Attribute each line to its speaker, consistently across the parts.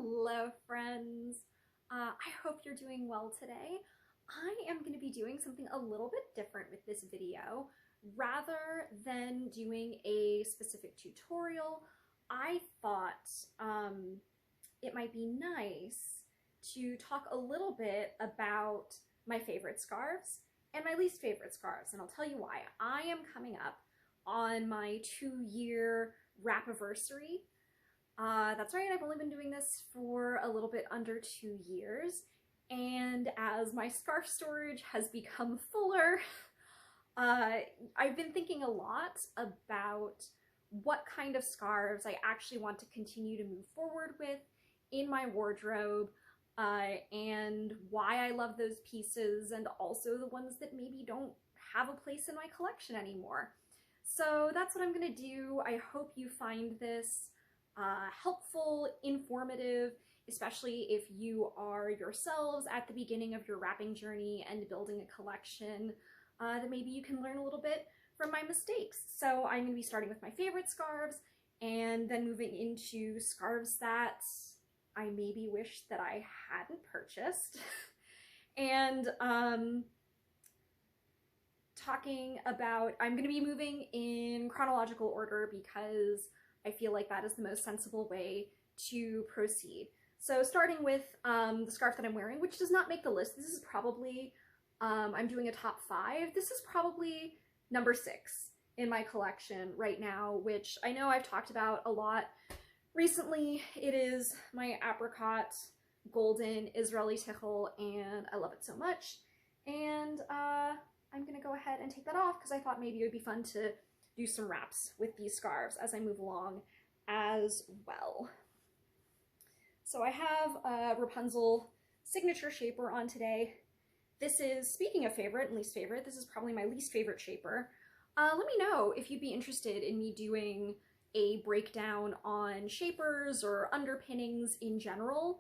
Speaker 1: Hello friends! I hope you're doing well today. I am going to be doing something a little bit different with this video. Rather than doing a specific tutorial, I thought it might be nice to talk a little bit about my favorite scarves and my least favorite scarves, and I'll tell you why. I am coming up on my 2-year wrap-iversary. That's right, I've only been doing this for a little bit under 2 years, and as my scarf storage has become fuller, I've been thinking a lot about what kind of scarves I actually want to continue to move forward with in my wardrobe, and why I love those pieces, and also the ones that maybe don't have a place in my collection anymore. So that's what I'm gonna do. I hope you find this helpful, informative, especially if you are yourselves at the beginning of your wrapping journey and building a collection, that maybe you can learn a little bit from my mistakes. So I'm going to be starting with my favorite scarves and then moving into scarves that I maybe wish that I hadn't purchased. And talking about, I'm going to be moving in chronological order because I feel like that is the most sensible way to proceed. So starting with the scarf that I'm wearing, which does not make the list. This is probably, I'm doing a top 5. This is probably number 6 in my collection right now, which I know I've talked about a lot recently. It is my apricot golden Israeli tichel, and I love it so much. And I'm gonna go ahead and take that off because I thought maybe it would be fun to do some wraps with these scarves as I move along as well. So I have a Rapunzel signature shaper on today. This is, speaking of favorite and least favorite, this is probably my least favorite shaper. Let me know if you'd be interested in me doing a breakdown on shapers or underpinnings in general.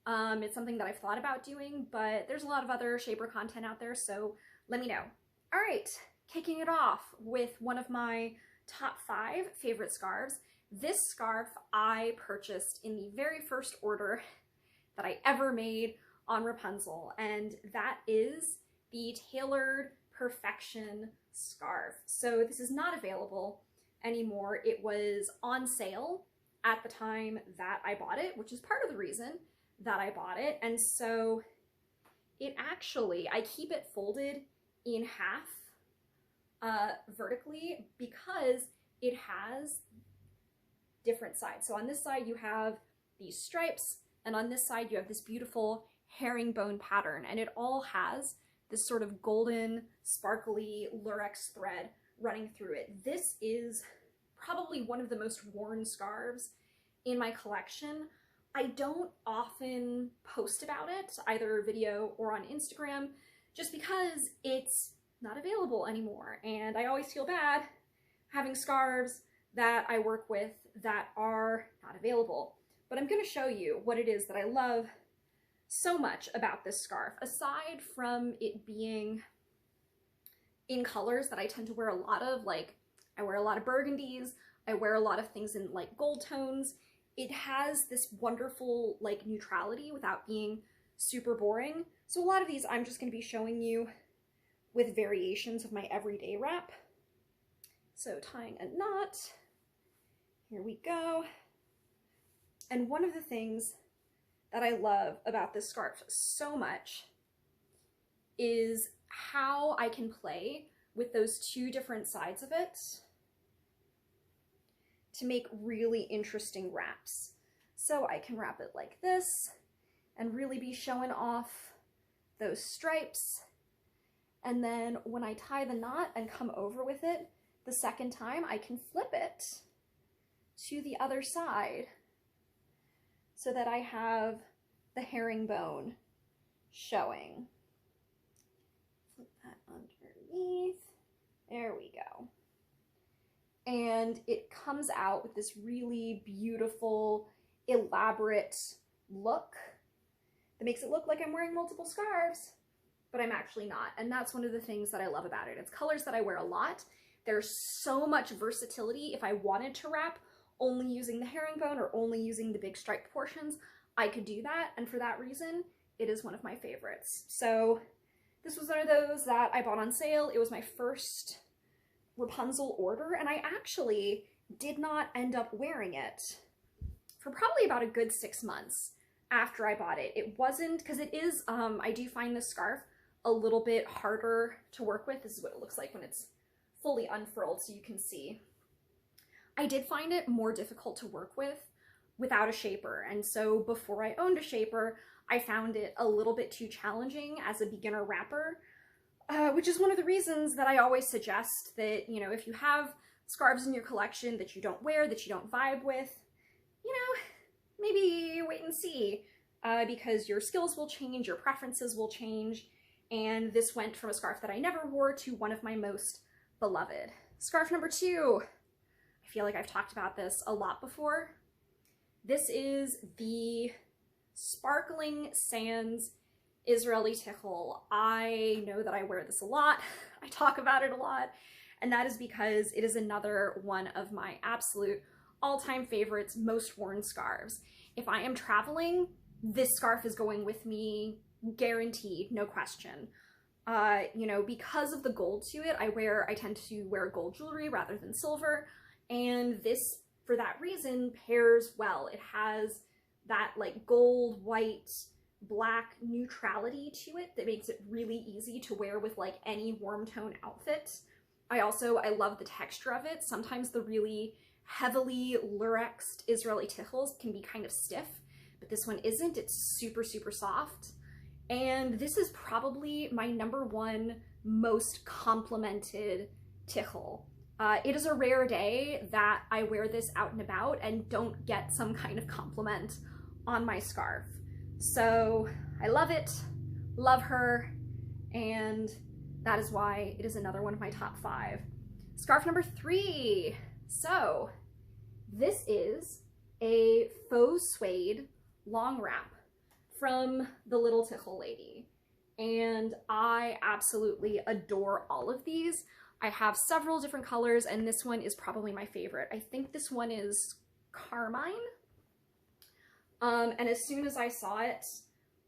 Speaker 1: It's something that I've thought about doing, but there's a lot of other shaper content out there, so let me know. All right. Kicking it off with one of my top 5 favorite scarves. This scarf I purchased in the very first order that I ever made on Rapunzel, and that is the Tailored Perfection scarf. So this is not available anymore. It was on sale at the time that I bought it, which is part of the reason that I bought it. And so it actually, I keep it folded in half vertically because it has different sides. So on this side you have these stripes, and on this side you have this beautiful herringbone pattern, and it all has this sort of golden sparkly lurex thread running through it. This is probably one of the most worn scarves in my collection. I don't often post about it, either video or on Instagram, just because it's not available anymore, and I always feel bad having scarves that I work with that are not available. But I'm going to show you what it is that I love so much about this scarf, aside from it being in colors that I tend to wear a lot of. Like, I wear a lot of burgundies, I wear a lot of things in like gold tones. It has this wonderful like neutrality without being super boring. So a lot of these I'm just going to be showing you with variations of my everyday wrap. So tying a knot, here we go. And one of the things that I love about this scarf so much is how I can play with those 2 different sides of it to make really interesting wraps. So I can wrap it like this and really be showing off those stripes. And then when I tie the knot and come over with it the second time, I can flip it to the other side so that I have the herringbone showing. Flip that underneath. There we go. And it comes out with this really beautiful, elaborate look that makes it look like I'm wearing multiple scarves, but I'm actually not. And that's one of the things that I love about it. It's colors that I wear a lot. There's so much versatility. If I wanted to wrap only using the herringbone or only using the big striped portions, I could do that, and for that reason, it is one of my favorites. So this was one of those that I bought on sale. It was my first Rapunzel order, and I actually did not end up wearing it for probably about a good 6 months after I bought it. It wasn't, because it is, I do find this scarf a little bit harder to work with. This is what it looks like when it's fully unfurled, so you can see. I did find it more difficult to work with without a shaper, and so before I owned a shaper, I found it a little bit too challenging as a beginner wrapper, which is one of the reasons that I always suggest that, you know, if you have scarves in your collection that you don't wear, that you don't vibe with, you know, maybe wait and see, because your skills will change, your preferences will change, and this went from a scarf that I never wore to one of my most beloved. Scarf number 2. I feel like I've talked about this a lot before. This is the Sparkling Sands Israeli Tichel. I know that I wear this a lot. I talk about it a lot, and that is because it is another one of my absolute all-time favorites, most worn scarves. If I am traveling, this scarf is going with me, guaranteed, no question. You know, because of the gold to it, I tend to wear gold jewelry rather than silver, and this, for that reason, pairs well. It has that like gold, white, black neutrality to it that makes it really easy to wear with like any warm tone outfit. I love the texture of it. Sometimes the really heavily luxed Israeli tichels can be kind of stiff, but this one isn't. It's super, super soft. And this is probably my #1 most complimented tichel. It is a rare day that I wear this out and about and don't get some kind of compliment on my scarf. So I love it, love her, and that is why it is another one of my top 5. Scarf number 3. So this is a faux suede long wrap from the Little Tichel Lady, and I absolutely adore all of these. I have several different colors, and this one is probably my favorite. I think this one is carmine. And as soon as I saw it,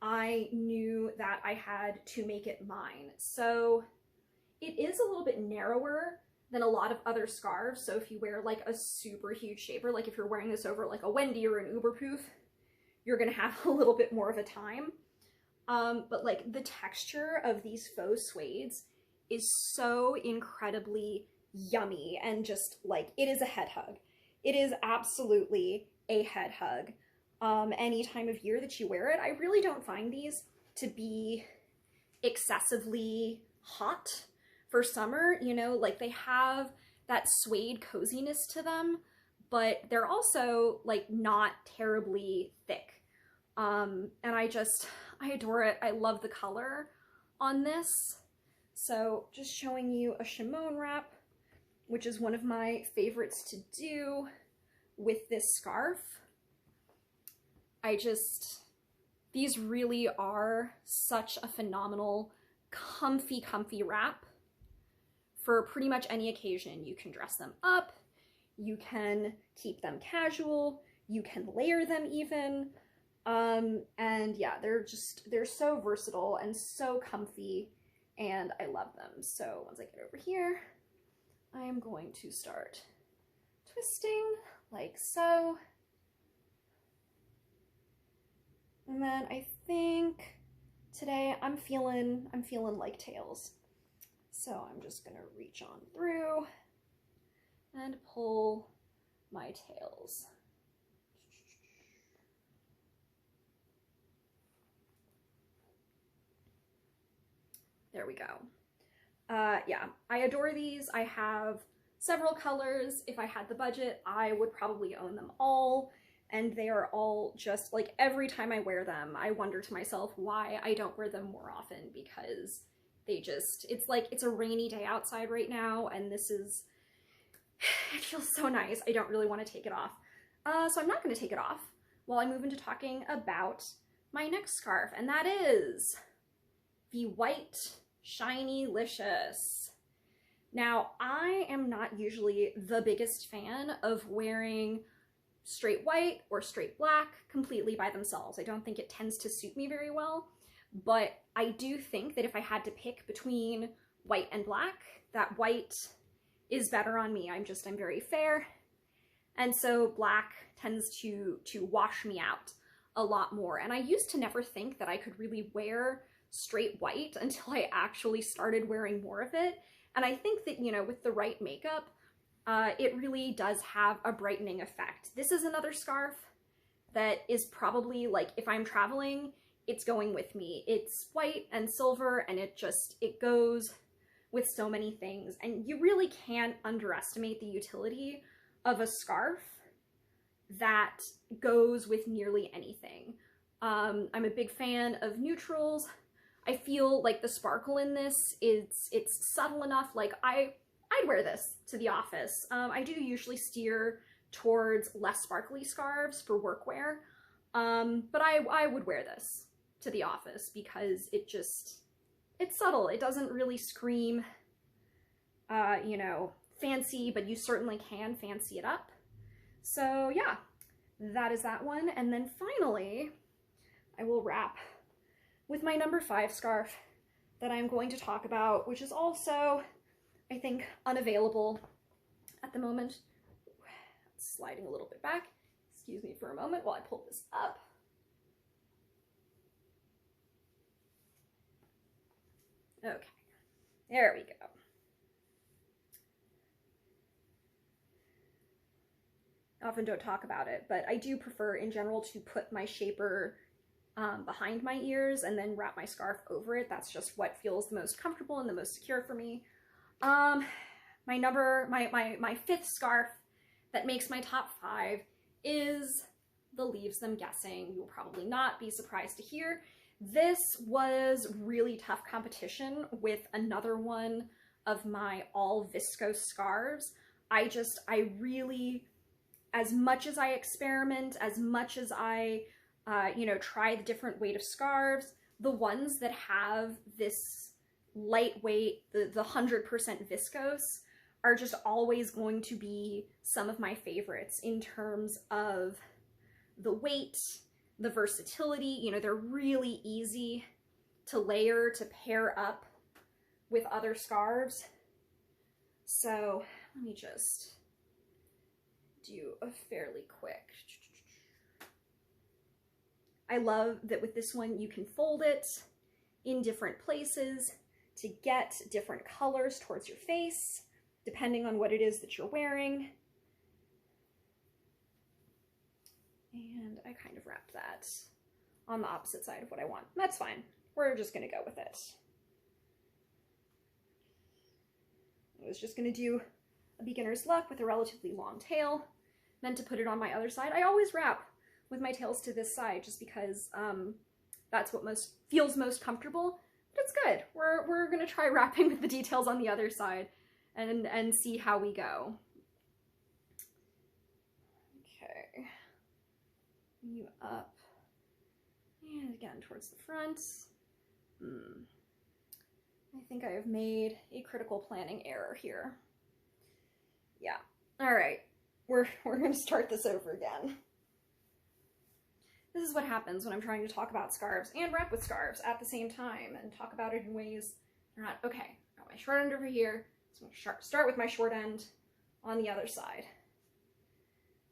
Speaker 1: I knew that I had to make it mine. So it is a little bit narrower than a lot of other scarves. So if you wear like a super huge shaper, like if you're wearing this over like a Wendy or an Uberpoof, you're gonna have a little bit more of a time. But like the texture of these faux suedes is so incredibly yummy, and just like, it is a head hug. It is absolutely a head hug. Any time of year that you wear it. I really don't find these to be excessively hot for summer, you know, like they have that suede coziness to them, but they're also like not terribly thick. And I adore it. I love the color on this. So just showing you a Shimon wrap, which is one of my favorites to do with this scarf. These really are such a phenomenal, comfy wrap for pretty much any occasion. You can dress them up, you can keep them casual, you can layer them even, and yeah, they're so versatile and so comfy, and I love them. So once I get over here, I am going to start twisting like so. And then I think today I'm feeling like tails. So I'm just gonna reach on through and pull my tails. There we go. Yeah, I adore these. I have several colors. If I had the budget, I would probably own them all. And they are all just like, every time I wear them, I wonder to myself why I don't wear them more often, because it's like, it's a rainy day outside right now, and this is, it feels so nice. I don't really want to take it off. So I'm not going to take it off while I move into talking about my next scarf, and that is the white shiny licious. Now, I am not usually the biggest fan of wearing straight white or straight black completely by themselves. I don't think it tends to suit me very well, but I do think that if I had to pick between white and black, that white is better on me. I'm very fair, and so black tends to wash me out a lot more. And I used to never think that I could really wear straight white until I actually started wearing more of it. And I think that, you know, with the right makeup, it really does have a brightening effect. This is another scarf that is probably, like, if I'm traveling, it's going with me. It's white and silver, and it goes with so many things. And you really can't underestimate the utility of a scarf that goes with nearly anything. I'm a big fan of neutrals. I feel like the sparkle in this it's subtle enough. Like I'd wear this to the office. I do usually steer towards less sparkly scarves for workwear, but I would wear this to the office because it's subtle. It doesn't really scream, you know, fancy, but you certainly can fancy it up. So yeah, that is that one. And then finally, I will wrap with my number 5 scarf that I'm going to talk about, which is also, I think, unavailable at the moment. It's sliding a little bit back. Excuse me for a moment while I pull this up. Okay, there we go. I often don't talk about it, but I do prefer in general to put my shaper behind my ears and then wrap my scarf over it. That's just what feels the most comfortable and the most secure for me. My 5th scarf that makes my top 5 is the Leaves Them Guessing. You will probably not be surprised to hear. This was really tough competition with another one of my all viscose scarves. I really, as much as I experiment, as much as I, you know, try the different weight of scarves, the ones that have this lightweight, the 100% viscose, are just always going to be some of my favorites in terms of the weight, the versatility. You know, they're really easy to layer, to pair up with other scarves. So let me just do a fairly quick. I love that with this one you can fold it in different places to get different colors towards your face, depending on what it is that you're wearing. And I kind of wrapped that on the opposite side of what I want. That's fine. We're just gonna go with it. I was just gonna do a beginner's luck with a relatively long tail, meant to put it on my other side. I always wrap with my tails to this side just because that's what feels most comfortable. But it's good. We're gonna try wrapping with the details on the other side and see how we go. Okay. You up and again towards the front. I think I have made a critical planning error here. Yeah. All right. We're going to start this over again. This is what happens when I'm trying to talk about scarves and wrap with scarves at the same time and talk about it in ways they're not. Okay, got my short end over here, so I'm going to start with my short end on the other side.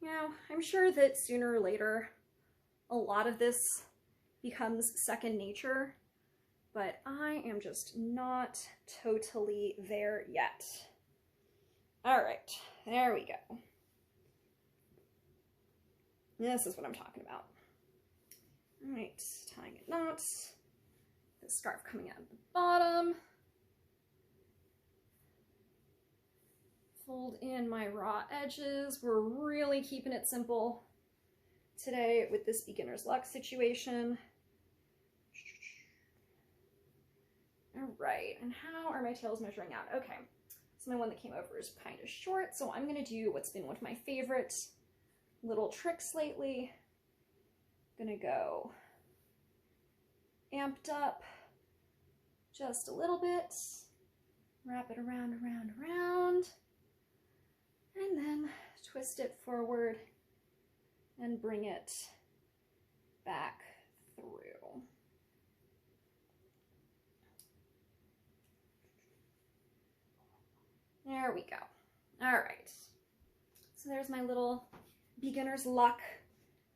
Speaker 1: Now, I'm sure that sooner or later a lot of this becomes second nature, but I am just not totally there yet. All right, there we go. This is what I'm talking about. All right, tying a knot, the scarf coming out of the bottom. Fold in my raw edges. We're really keeping it simple today with this beginner's luck situation. All right, and how are my tails measuring out? Okay, so my one that came over is kind of short, so I'm gonna do what's been one of my favorite little tricks lately. Gonna go amped up just a little bit, wrap it around, and then twist it forward and bring it back through. There we go. All right. So there's my little beginner's luck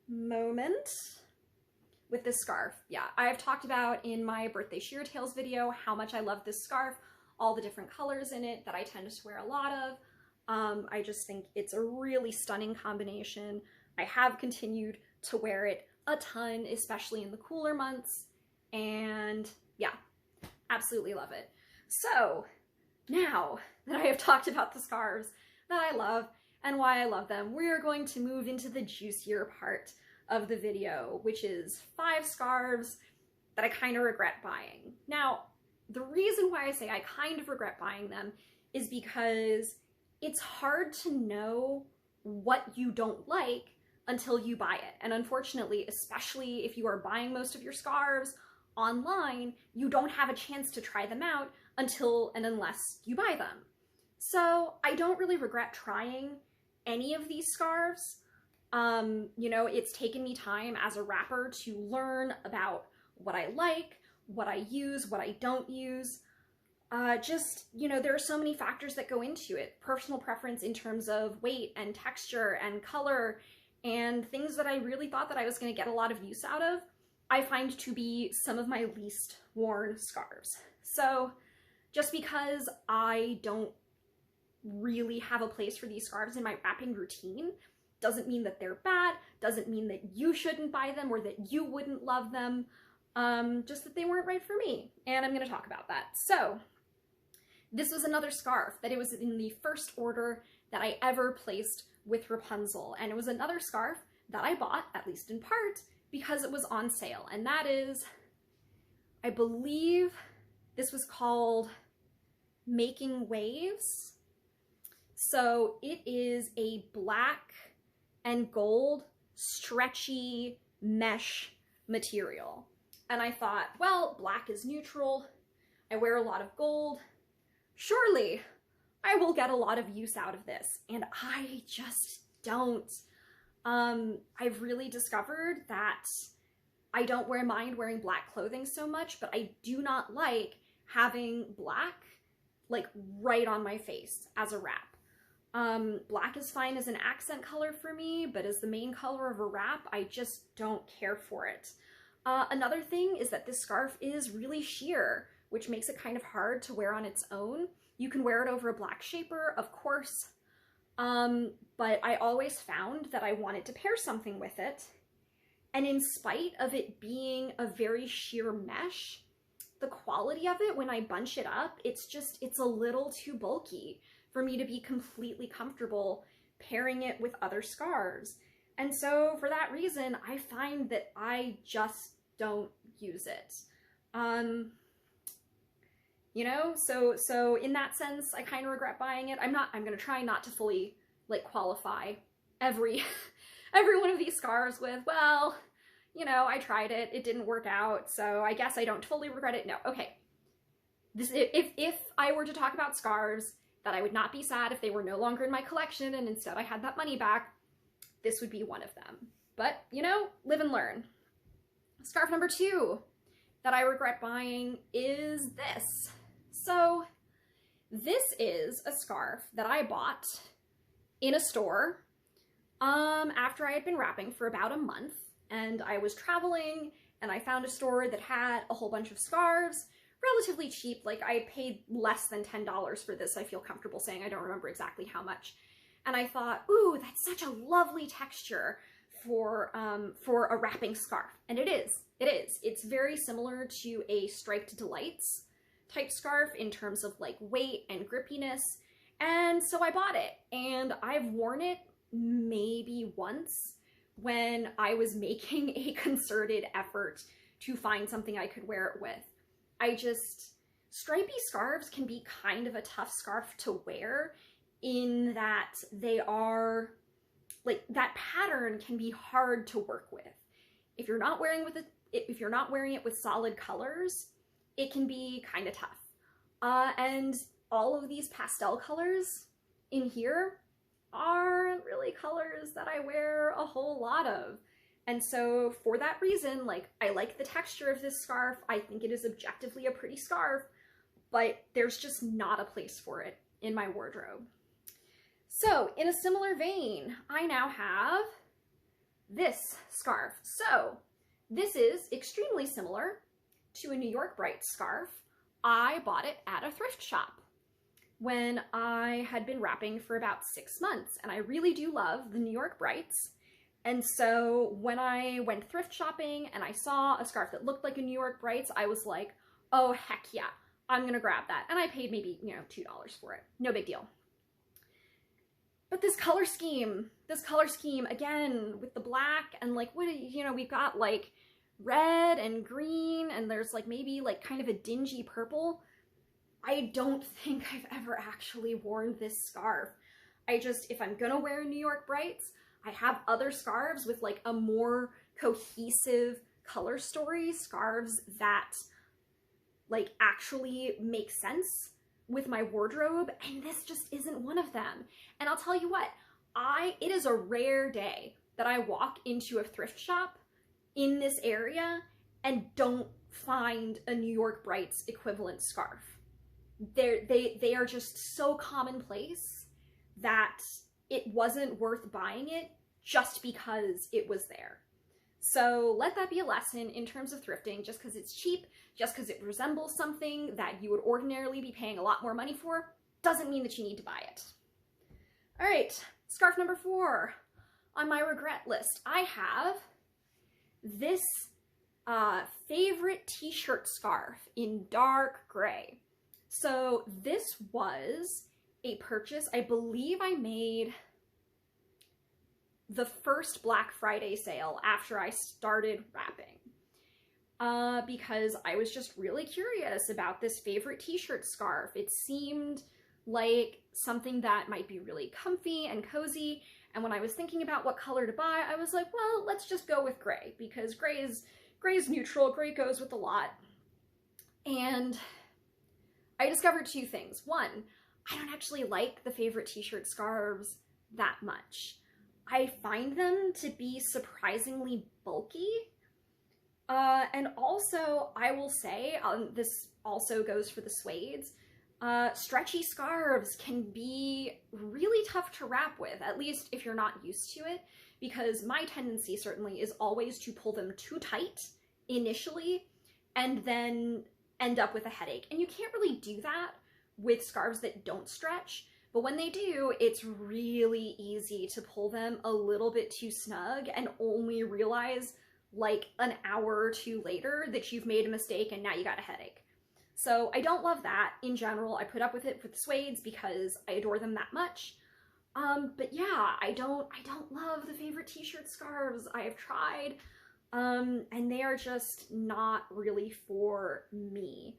Speaker 1: moment with this scarf. Yeah, I've talked about in my birthday sheer tails video how much I love this scarf, all the different colors in it that I tend to wear a lot of. I just think it's a really stunning combination. I have continued to wear it a ton, especially in the cooler months, and yeah, absolutely love it. So now that I have talked about the scarves that I love and why I love them, we are going to move into the juicier part of the video, which is 5 scarves that I kind of regret buying. Now, the reason why I say I kind of regret buying them is because it's hard to know what you don't like until you buy it. And unfortunately, especially if you are buying most of your scarves online, you don't have a chance to try them out until and unless you buy them. So I don't really regret trying any of these scarves. You know, it's taken me time as a wrapper to learn about what I like, what I use, what I don't use. Just, you know, there are so many factors that go into it. Personal preference in terms of weight and texture and color and things that I really thought that I was going to get a lot of use out of, I find to be some of my least worn scarves. So just because I don't really have a place for these scarves in my wrapping routine doesn't mean that they're bad, doesn't mean that you shouldn't buy them or that you wouldn't love them, just that they weren't right for me. And I'm going to talk about that. So this was another scarf that it was in the first order that I ever placed with Rapunzel. And it was another scarf that I bought, at least in part, because it was on sale. And that is, I believe this was called Making Waves. So it is a black and gold stretchy mesh material. And I thought, well, black is neutral. I wear a lot of gold. Surely I will get a lot of use out of this. And I just don't. I've really discovered that I don't mind wearing black clothing so much, but I do not like having black like right on my face as a wrap. Black is fine as an accent color for me, but as the main color of a wrap, I just don't care for it. Another thing is that this scarf is really sheer, which makes it kind of hard to wear on its own. You can wear it over a black shaper, of course, but I always found that I wanted to pair something with it. And in spite of it being a very sheer mesh, the quality of it when I bunch it up, it's a little too bulky for me to be completely comfortable pairing it with other scarves. And so for that reason, I find that I just don't use it. You know, so in that sense, I kind of regret buying it. I'm gonna try not to fully like qualify every one of these scarves with, well, you know, I tried it, it didn't work out, so I guess I don't fully regret it. No, okay. If I were to talk about scarves that I would not be sad if they were no longer in my collection and instead I had that money back, this would be one of them. But, you know, live and learn. Scarf number 2 that I regret buying is this. So this is a scarf that I bought in a store after I had been wrapping for about a month, and I was traveling and I found a store that had a whole bunch of scarves, relatively cheap. Like I paid less than $10 for this, I feel comfortable saying. I don't remember exactly how much. And I thought, ooh, that's such a lovely texture for a wrapping scarf. And it is. It's very similar to a Striped Delights type scarf in terms of like weight and grippiness. And so I bought it, and I've worn it maybe once when I was making a concerted effort to find something I could wear it with. Stripy scarves can be kind of a tough scarf to wear in that they are, like, that pattern can be hard to work with. If you're not wearing it with solid colors, it can be kind of tough. And all of these pastel colors in here aren't really colors that I wear a whole lot of. And so for that reason, like, I like the texture of this scarf. I think it is objectively a pretty scarf, but there's just not a place for it in my wardrobe. So in a similar vein, I now have this scarf. So this is extremely similar to a New York Brights scarf. I bought it at a thrift shop when I had been wrapping for about 6 months, and I really do love the New York Brights. And so when I went thrift shopping and I saw a scarf that looked like a New York Brights, I was like, oh heck yeah, I'm gonna grab that. And I paid maybe, $2 for it. No big deal. But this color scheme, again, with the black and like, we've got like red and green, and there's like maybe like kind of a dingy purple. I don't think I've ever actually worn this scarf. If I'm gonna wear New York Brights, I have other scarves with like a more cohesive color story, scarves that like actually make sense with my wardrobe, and this just isn't one of them. And I'll tell you what, it is a rare day that I walk into a thrift shop in this area and don't find a New York Brights equivalent scarf. They are just so commonplace that it wasn't worth buying it just because it was there. So let that be a lesson in terms of thrifting. Just because it's cheap, just because it resembles something that you would ordinarily be paying a lot more money for, doesn't mean that you need to buy it. All right, scarf number 4 on my regret list. I have this favorite t-shirt scarf in dark gray. So this was a purchase I believe I made the first Black Friday sale after I started wrapping, because I was just really curious about this favorite t-shirt scarf. It seemed like something that might be really comfy and cozy, and when I was thinking about what color to buy, I was like, well, let's just go with gray, because gray is neutral, gray goes with a lot. And I discovered 2 things. One, I don't actually like the favorite t-shirt scarves that much. I find them to be surprisingly bulky. And also, I will say, this also goes for the suedes, stretchy scarves can be really tough to wrap with, at least if you're not used to it, because my tendency certainly is always to pull them too tight initially and then end up with a headache. And you can't really do that with scarves that don't stretch, but when they do, it's really easy to pull them a little bit too snug and only realize like an hour or 2 later that you've made a mistake and now you got a headache. So I don't love that in general. I put up with it with the suedes because I adore them that much. But yeah, I don't love the favorite t-shirt scarves. I have tried, and they are just not really for me.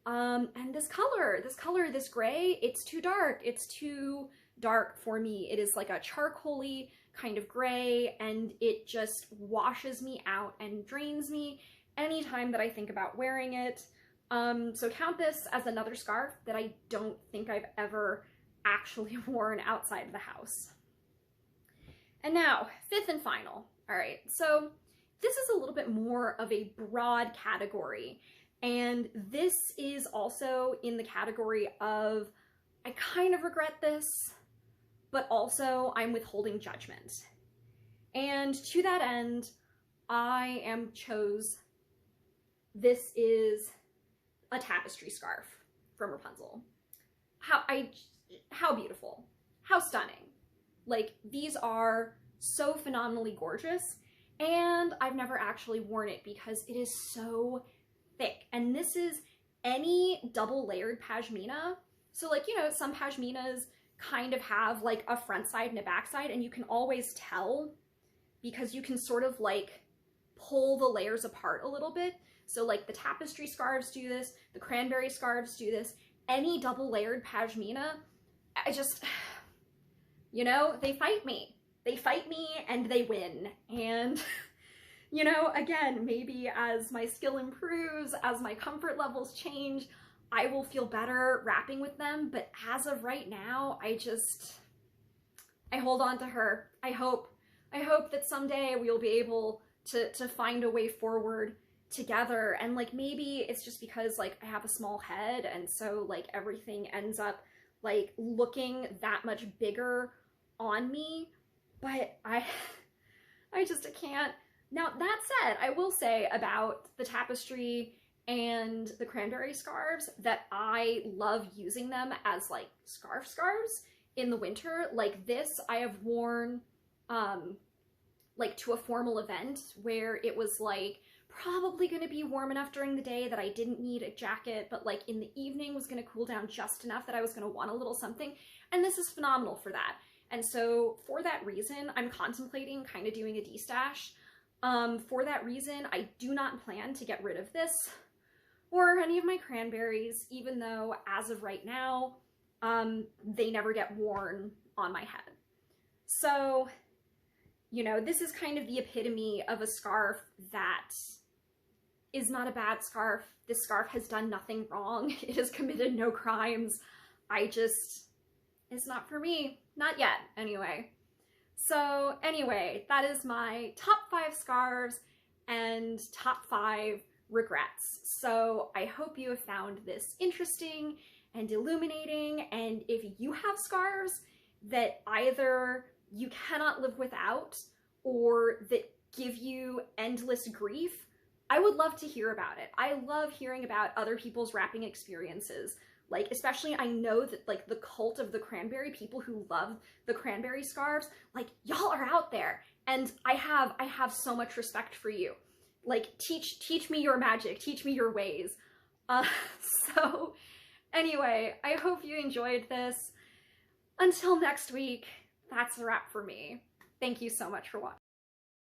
Speaker 1: And this color, this gray, it's too dark. It's too dark for me. It is like a charcoaly kind of gray, and it just washes me out and drains me anytime that I think about wearing it. So count this as another scarf that I don't think I've ever actually worn outside of the house. And now, 5th and final. All right, so this is a little bit more of a broad category, and this is also in the category of I kind of regret this, but also I'm withholding judgment. And to that end, I chose this is a tapestry scarf from Rapunzel. How beautiful, how stunning. Like, these are so phenomenally gorgeous, and I've never actually worn it because it is so thick. And this is any double layered pashmina. So like, some pashminas kind of have like a front side and a back side, and you can always tell because you can sort of like pull the layers apart a little bit. So like the tapestry scarves do this, the cranberry scarves do this, any double layered pashmina, I just, they fight me. They fight me and they win. And, again, maybe as my skill improves, as my comfort levels change, I will feel better wrapping with them. But as of right now, I I hold on to her. I hope that someday we'll be able to find a way forward together. And like, maybe it's just because like I have a small head, and so like everything ends up like looking that much bigger on me, but I can't. Now, that said, I will say about the tapestry and the cranberry scarves that I love using them as like scarves in the winter. Like this I have worn like to a formal event where it was like probably going to be warm enough during the day that I didn't need a jacket, but like in the evening was going to cool down just enough that I was going to want a little something, and this is phenomenal for that. And so for that reason, I'm contemplating kind of doing a destash. For that reason, I do not plan to get rid of this or any of my cranberries, even though as of right now, they never get worn on my head. So, you know, this is kind of the epitome of a scarf that is not a bad scarf. This scarf has done nothing wrong. It has committed no crimes. It's not for me. Not yet, anyway. So anyway, that is my top 5 scarves and top 5 regrets. So I hope you have found this interesting and illuminating, and if you have scarves that either you cannot live without or that give you endless grief, I would love to hear about it. I love hearing about other people's wrapping experiences. Like, especially I know that like the cult of the cranberry, people who love the cranberry scarves, like y'all are out there, and I have so much respect for you. Like, teach me your magic, teach me your ways. So anyway, I hope you enjoyed this. Until next week, that's a wrap for me. Thank you so much for watching.